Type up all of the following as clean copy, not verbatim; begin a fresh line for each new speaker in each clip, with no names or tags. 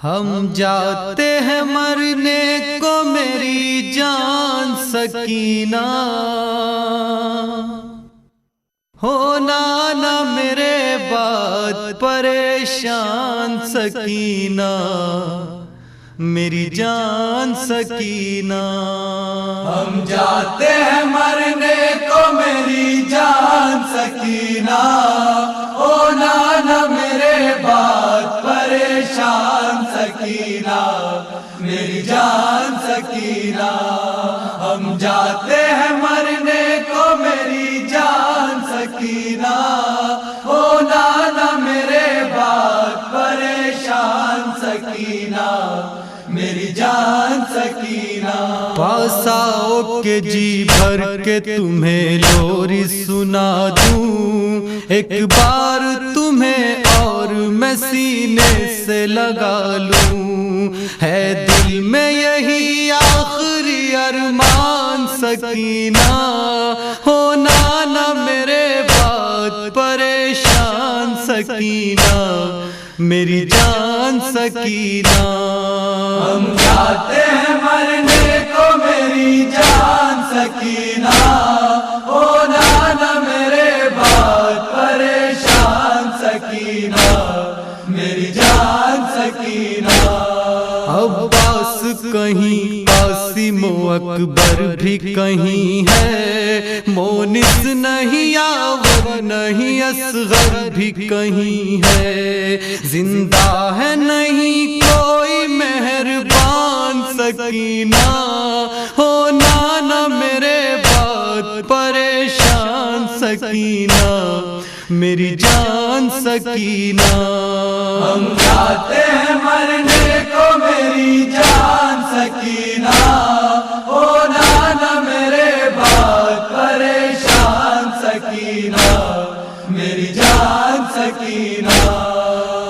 ہم جاتے ہیں مرنے کو میری جان سکینہ، ہونا نہ میرے بعد پریشان سکینہ، میری جان سکینہ۔
ہم جاتے ہیں مرنے کو میری جان سکینہ، ہونا نہ میرے بعد پریشان سکینہ، میری جان سکینہ۔ ہم جاتے ہیں مرنے کو میری جان سکینہ، ہونا نہ میرے بعد پریشان سکینہ، میری جان سکینہ۔
پاس آؤ کہ جی بھر کے تمہیں لوری سنا دوں، ایک بار تمہیں اور میں سینے سے لگا لوں، ہے دل میں یہی آخری ارمان سکینہ، ہونا نہ میرے بعد پریشان سکینہ، میری جان سکینہ۔
ہم جاتے ہیں مرنے کو میری جان سکینہ، ہونا نہ میرے بعد پریشان سکینہ، میری جان سکینہ۔
عباس کہیں، قاسم و اکبر بھی کہیں ہے، مونس نہیں آور نہیں اصغر بھی کہیں ہے، زندہ ہے نہیں کوئی مہربان سکینہ، ہونا نہ میرے بعد پریشان سکینہ، میری جان سکینہ۔
ہم جاتے ہیں مرنے کو میری جان سکینہ، ہونا نہ میرے بعد پریشان سکینہ، میری جان سکینہ۔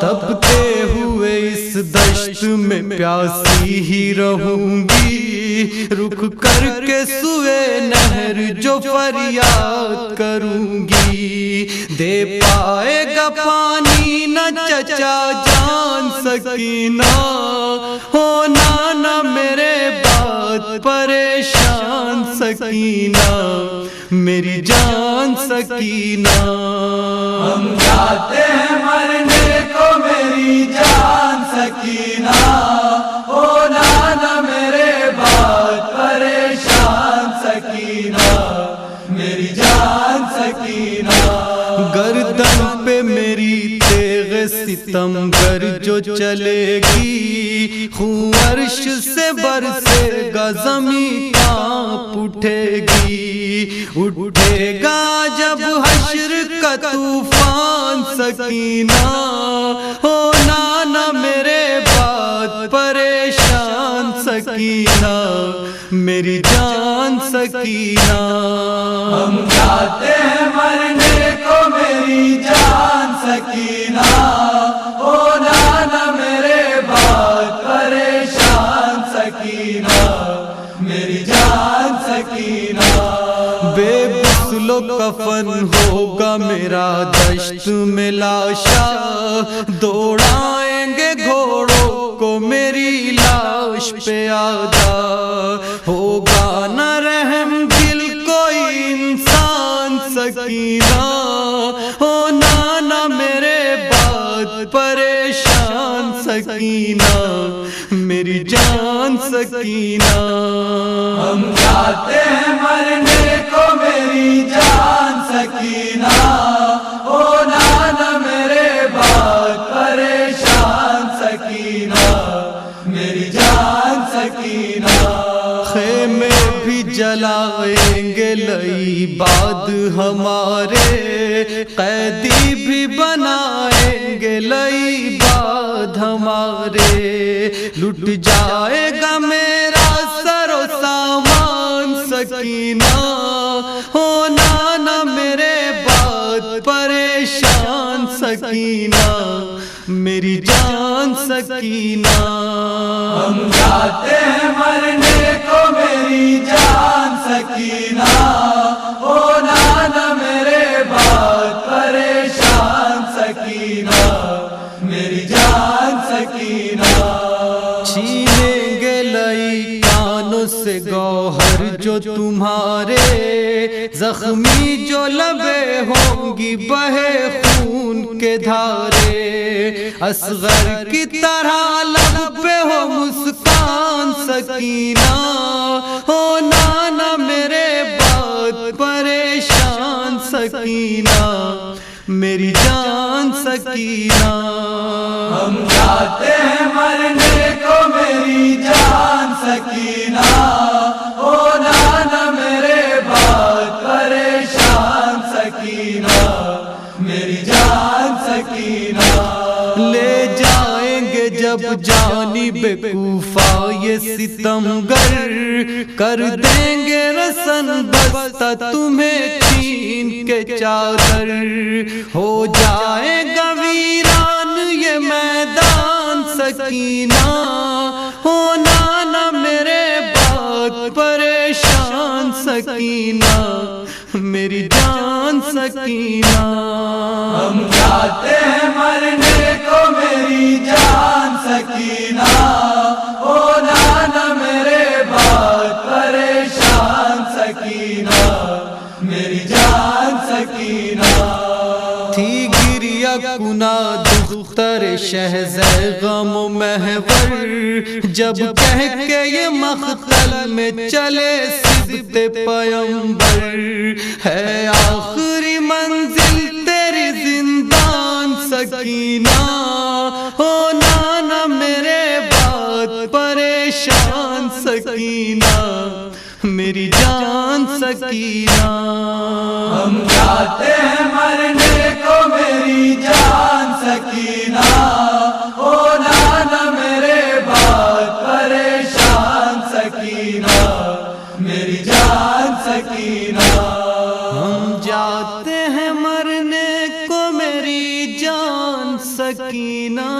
تپتے ہوئے اس دشت میں پیاسی ہی رہوں گی، رک کر کے سوئے نہر جو فریاد کروں گی، دے پائے گا پانی نہ چچا جان سکینہ، ہونا نہ میرے بعد پریشان سکینہ، میری جان سکینہ۔
ہم جاتے ہیں مرنے کو میری جان سکینہ، ہونا نہ میرے بعد پریشان سکینہ، میری جان سکینہ۔
گردن پہ میری تیغ ستم گر جو چلے گی، خون عرش سے برسے گا زمین کانپ اٹھے گی، اٹھے گا جب حشر کا طوفان سکینہ، ہونا نہ میرے بعد پریشان سکینہ، میری جان سکینہ۔
ہم جاتے ہیں مرنے کو میری جان سکینہ، ہونا نہ میرے بعد پریشان سکینہ، میری جان سکینہ۔
بے غسل و کفن ہوگا میرا دشت میں لاشا، دوڑائیں گے گھوڑوں کو میری لاش پہ آدھا، ہوگا نہ رحم دل کوئی انسان سکینہ، ہونا نہ میرے بعد پریشان سکینہ، میری جان سکینہ۔
ہم جاتے ہیں مرنے کو میری جان سکینہ، ہونا نہ میرے بعد پریشان سکینہ، میری جان سکینہ۔
خیمے بھی جلائیں گے لئی باد ہمارے، قیدی بھی بنائیں گے لئی باد ہمارے، لٹ جائے گا میرا سر و سامان سکینہ، ہونا نہ میرے بعد پریشان سکینہ، میری جان سکینہ۔
ہم جاتے ہیں مرنے کو میری جان سکینہ، ہونا نہ میرے بعد پریشان سکینہ، میری جان سکینہ۔
چھینیں گے لئی کانوں سے گوہر جو تمہارے، زخمی جو لبیں ہوں گی بہے خون کے دھارے، اصغر کی طرح لب پہ ہو مسکان سکینہ، ہونا نہ میرے بات پریشان سکینہ، میری جان سکینہ۔
ہم جاتے ہیں مرنے کو میری جان سکینہ، ہونا نہ میرے بات پریشان سکینہ، میری جان سکینہ۔
لے جائیں گے جب جانب کوفہ یہ ستمگر، کر دیں گے رسن بستہ تمہیں چھین کے چادر، ہو جائے گا ویران یہ میدان سکینہ، ہونا نہ میرے بات پریشان سکینہ، میری جان سکینہ۔
ہم جاتے ہیں مرنے کو میری جان سکینہ، ہونا نہ میرے بات پریشان سکینہ، میری جان سکینہ۔
تھی گریہ کنا دختر شہزہ غم و محور، جب کہہ کے یہ مقتل میں چلے سبت پیمبر، ہے آخری منزل تیری زندان سکینہ، ہونا نہ میرے بات پریشان سکینہ، میری جان سکینہ۔
ہم جاتے ہیں مرنے کو میری جان سکینہ، ہونا نہ میرے بات پریشان سکینہ، میری جان سکینہ۔
ہم جاتے ہیں مرنے کو میری جان سکینہ،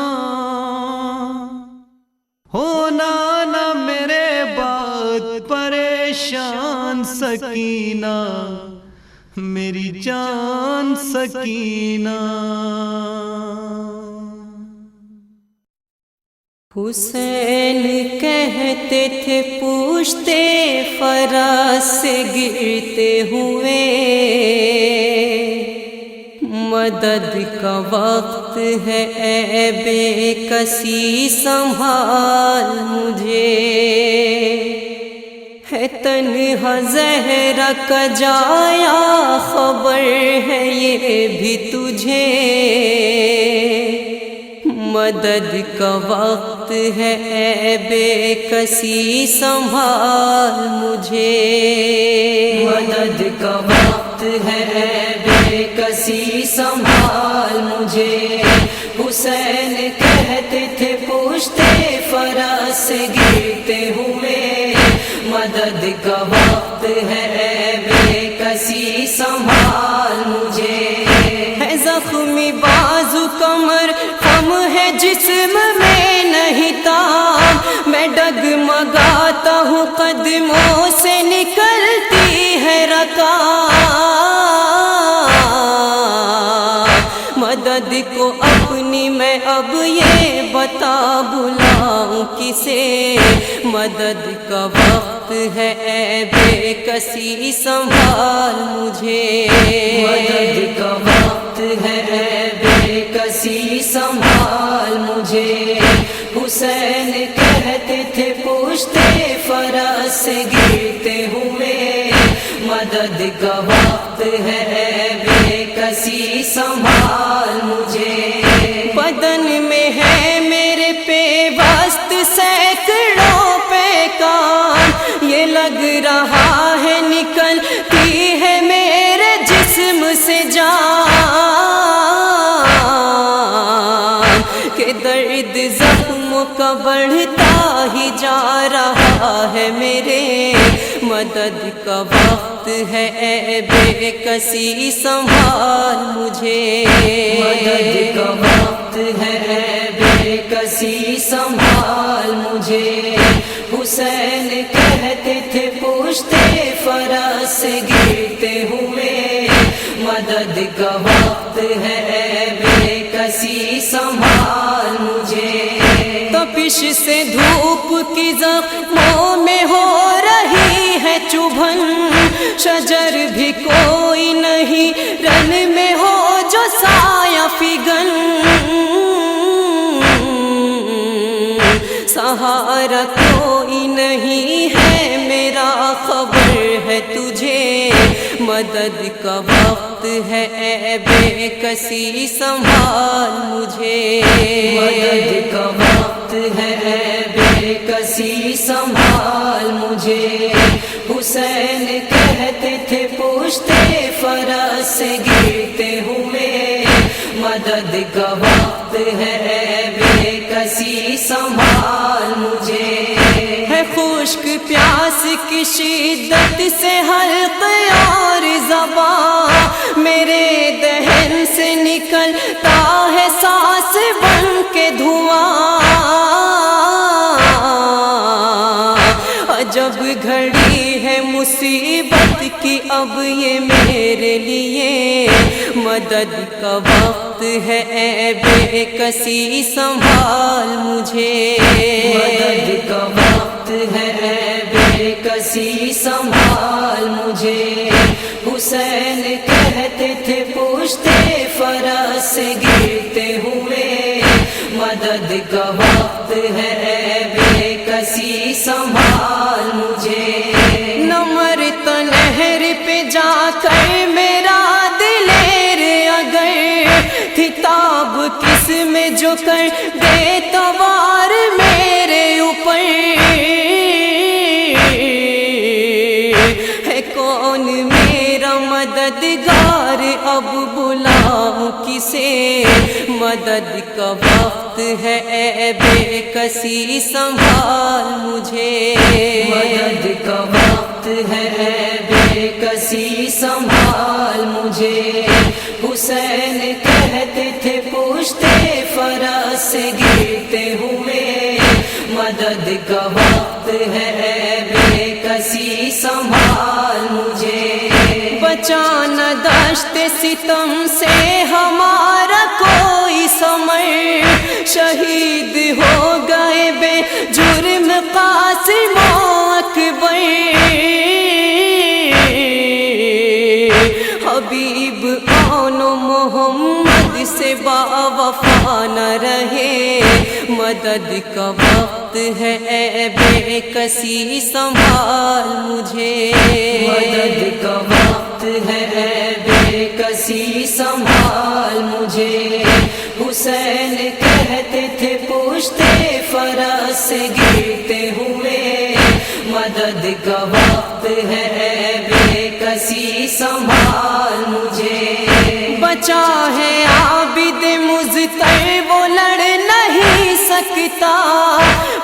ہونا نہ میرے بات پریشان سکینہ، میری جان سکینہ۔
حسین کہتے تھے پوچھتے فراز سے گرتے ہوئے، مدد کا وقت ہے اے بے کسی سنبھال مجھے، ہے تنہا زہرا کا جایا خبر ہے یہ بھی تجھے، مدد کا وقت ہے اے بے کسی سنبھال مجھے، مدد کا وقت ہے اے بے کسی سنبھال مجھے۔ حسین کہتے تھے پوچھتے فراز سے گرتے ہوئے، مدد کا وقت ہے اے بے کسی سنبھال مجھے، ہے زخمی بازو کمر غم ہے جسم میں نہیں تاب، میں ڈگمگاتا ہوں قدموں سے نکلتی ہے رکاب، مدد کو اپنی میں اب یہ بتا بلاؤں کسے، مدد کا وقت ہے اے بے کسی سنبھال مجھے، مدد کا وقت ہے اے بے کسی سنبھال مجھے۔ حسین کہتے تھے پوچھتے فراز سے گرتے ہوئے، مدد کا وقت ہے اے بے کسی سنبھال مجھے، بدن میں ہے میرے پیوست سینکڑوں پیکان، یہ لگ رہا ہے نکلتی ہے میرے جسم سے جان، کہ درد زخموں کا بڑھتا ہی جا رہا ہے میرے، مدد کا وقت ہے اے بے کسی سنبھال مجھے، مدد کا وقت ہے اے بے کسی سنبھال مجھے۔ حسین کہتے تھے پوچھتے فراز سے گرتے ہوئے، مدد کا وقت ہے اے بے کسی سنبھال مجھے، تپش بخشش سے دھوپ کی زخموں میں ہو رہی ہے چبھن، شجر بھی کوئی نہیں رن میں ہو جو سایہ فگن، سہارا کوئی نہیں ہے میرا خبر ہے تجھے، مدد کا وقت ہے اے بے کسی سنبھال مجھے،
مدد کا وقت ہے اے بے کسی سنبھال مجھے، حسین کہتے تھے پوچھتے فرس سے گرتے ہوئے، مدد کا وقت ہے اے بے کسی سنبھال مجھے،
ہے خشک پیاس کی شدت سے حلق اور زبان، میرے دہن سے نکلتا ہے سانس بن کے دھواں، عجب گھڑی ہے مصیبت کی اب یہ میرے لیے، مدد کا وقت ہے اے بے کسی سنبھال مجھے،
مدد کا وقت ہے اے بے کسی سنبھال مجھے، حسین کہتے تھے پوچھتے فرس سے گرتے ہوئے، مدد کا وقت ہے اے بے کسی سنبھال مجھے،
نمرت نہر پہ جا کر میرا دلیر اگر تھی تاب کس میں جو کر دے توار میرے اوپر، ہے کون میرا مددگار اب بلاؤں کسے، مدد کا وقت ہے اے بے کسی سنبھال مجھے،
مدد کا وقت ہے اے بے کسی سنبھال مجھے، حسین کہتے تھے پوچھتے فرس سے گرتے ہوئے، مدد کا وقت ہے اے بے کسی سنبھال مجھے،
بچانا دشت ستم سے ہمارا کوئی سمر، شہید ہو گئے بے جرم قاسم و اکبر، حبیب آن و محمد سے باوفا نہ رہے، مدد کا وقت ہے اے بے کسی سنبھال مجھے،
مدد کا وقت ہے اے بے کسی سنبھال مجھے، حسین کہتے تھے پوچھتے فرس سے گرتے ہوئے، مدد کا وقت ہے اے بے کسی سنبھال مجھے،
بچا ہے عابد مضطر وہ لڑ نہیں سکتا،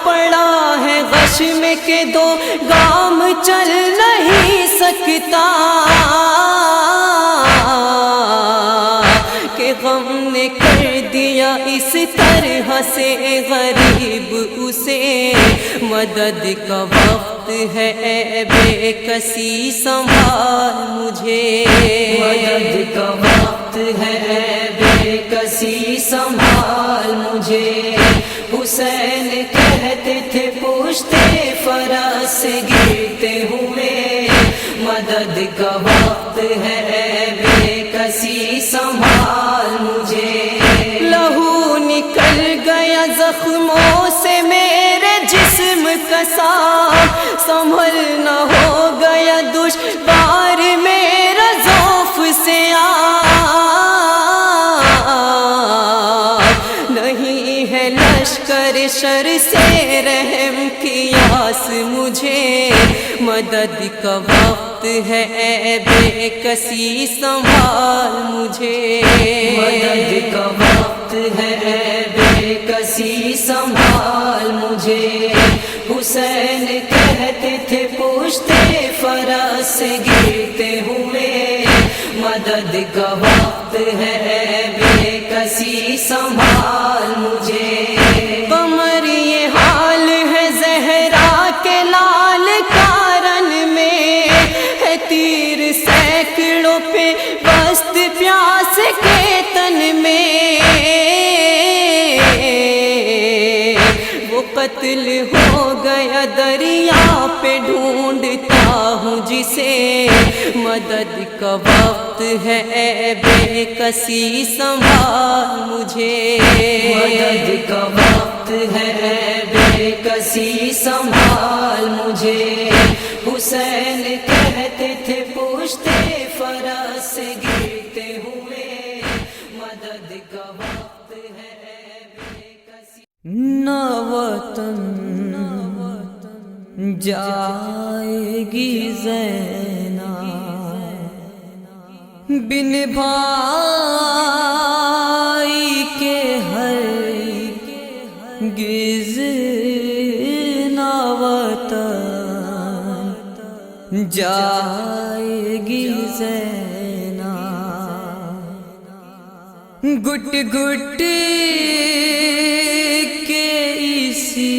پڑا ہے غش میں کہ دو گام چل نہیں سکتا، کہ غم نے کر دیا اس طرح سے غریب اسے، مدد کا وقت ہے اے بے کسی سنبھال مجھے،
مدد کا وقت ہے اے بے کسی سنبھال مجھے، حسین کہتے تھے پوچھتے فرس سے گرتے ہوئے، مدد کا وقت ہے اے بے کسی سنبھال مجھے،
لہو نکل گیا زخموں سے میرے جسم کا سانپ، سنبھلنا ہو گیا دشوار میرا ذوف سے نہیں ہے لشکر شر سے رحم کی آس مجھے، مدد کا وقت ہے اے بے کسی سنبھال مجھے،
مدد کا وقت ہے اے بے کسی سنبھال مجھے، حسین کہتے تھے پوچھتے فرس سے گرتے ہوئے، مدد کا وقت ہے اے بے کسی سنبھال مجھے،
قمر یہ حال ہے زہرا کے لال کارن میں، ہے تیر سینکڑوں پہ بست پیاس کے تن میں، وہ قتل ہو گیا دریا پہ ڈھونڈتا ہوں جسے مدد کا وقت ہے اے بے کسی سنبھال مجھے
مدد کا وقت ہے اے بے کسی سنبھال مجھے حسین کہتے تھے پوچھتے فرس سے گرتے ہوئے مدد کا وقت ہے اے بے کسی
نہ وطن جائے گی زینب بن بھائی کے ہرگز نہ وطن جائے گی زینب گٹ گٹ کے اسی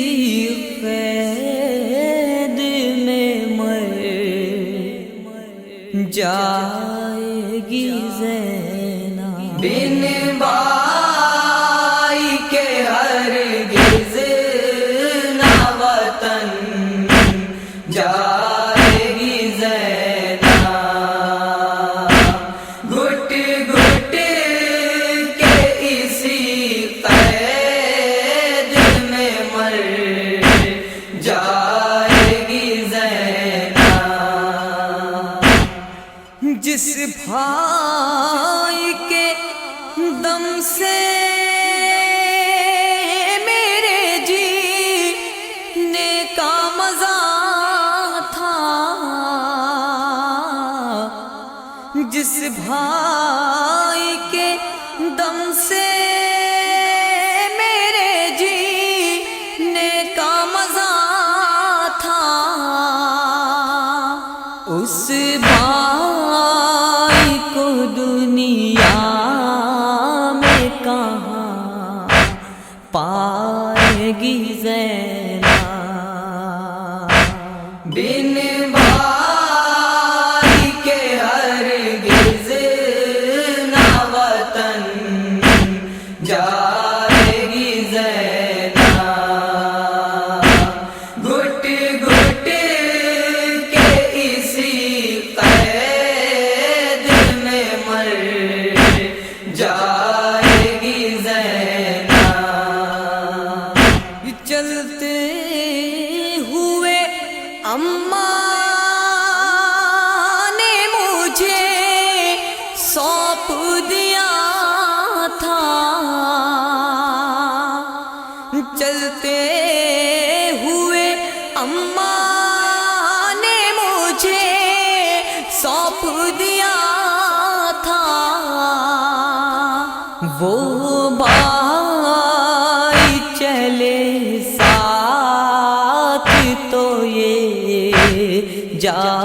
قید میں مر جائے گی زینب
بن بھائی کے ہرگز نہ وطن جائے گی زینب گٹ گٹ کے اسی قید میں مر جائے گی زینب
جس بھائی کے دم سے میرے جینے کا مزہ تھا جس بھائی کے دم سے میرے جینے کا مزہ تھا اس بھائی کو دنیا میں کہاں پائے گی زینب
بن بھائی کے ہرگز نہ وطن جائے گی زینب گٹ گٹ کے اسی قید میں مر جائے گی زینب
چلتے ہوئے اماں نے مجھے سونپ دیا تھا چلتے ہوئے اماں نے مجھے سونپ دیا تھا وہ بھائی چلے ساتھ تو یہ جا